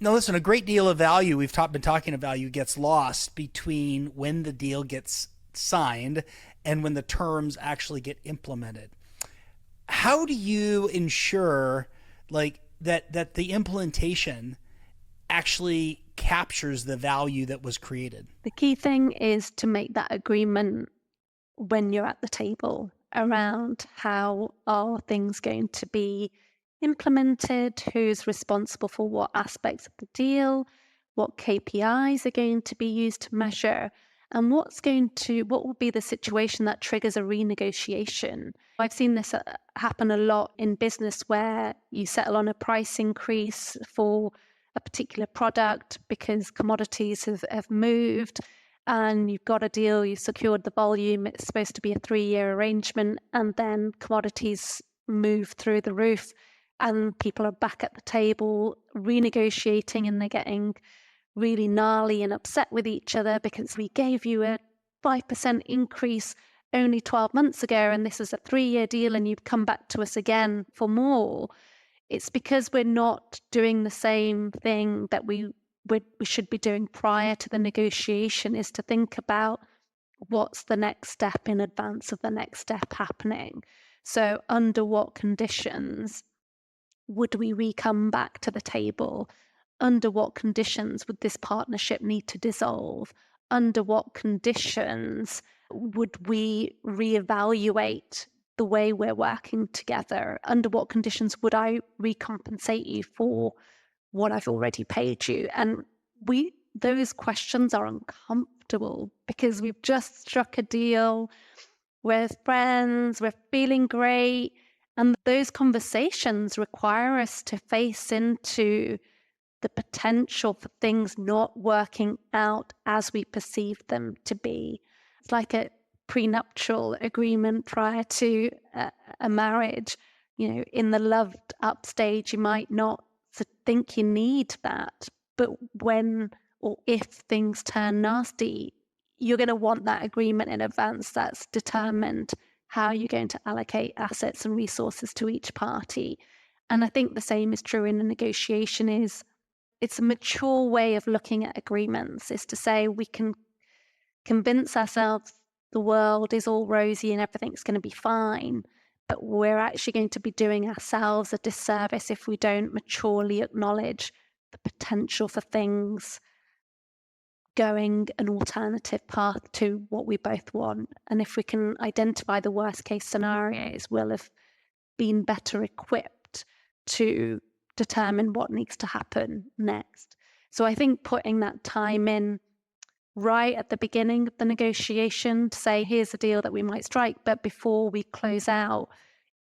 Now, listen, a great deal of value, been talking of value, gets lost between when the deal gets signed and when the terms actually get implemented. How do you ensure that the implementation actually captures the value that was created? The key thing is to make that agreement when you're at the table around how are things going to be implemented, who's responsible for what aspects of the deal, what KPIs are going to be used to measure, and what will be the situation that triggers a renegotiation. I've seen this happen a lot in business where you settle on a price increase for a particular product because commodities have moved, and you've got a deal, you've secured the volume, it's supposed to be a 3-year arrangement, and then commodities move through the roof and people are back at the table renegotiating, and they're getting really gnarly and upset with each other because we gave you a 5% increase only 12 months ago and this is a 3-year deal and you've come back to us again for more. It's because we're not doing the same thing that we should be doing prior to the negotiation, is to think about what's the next step in advance of the next step happening. So under what conditions would we come back to the table? Under what conditions would this partnership need to dissolve? Under what conditions would we reevaluate the way we're working together? Under what conditions would I recompensate you for what I've already paid you? And those questions are uncomfortable because we've just struck a deal, we're friends, we're feeling great. And those conversations require us to face into the potential for things not working out as we perceive them to be. It's like a prenuptial agreement prior to a marriage. In the loved up stage, you might not think you need that, but when or if things turn nasty, you're going to want that agreement in advance that's determined how you're going to allocate assets and resources to each party. And I think the same is true in a negotiation. It's a mature way of looking at agreements, is to say we can convince ourselves the world is all rosy and everything's going to be fine, but we're actually going to be doing ourselves a disservice if we don't maturely acknowledge the potential for things going an alternative path to what we both want. And if we can identify the worst case scenarios, we'll have been better equipped to determine what needs to happen next. So I think putting that time in right at the beginning of the negotiation to say, here's a deal that we might strike, but before we close out,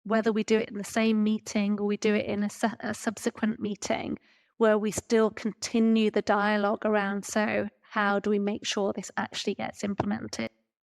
whether we do it in the same meeting or we do it in a subsequent meeting, where we still continue the dialogue around, so how do we make sure this actually gets implemented?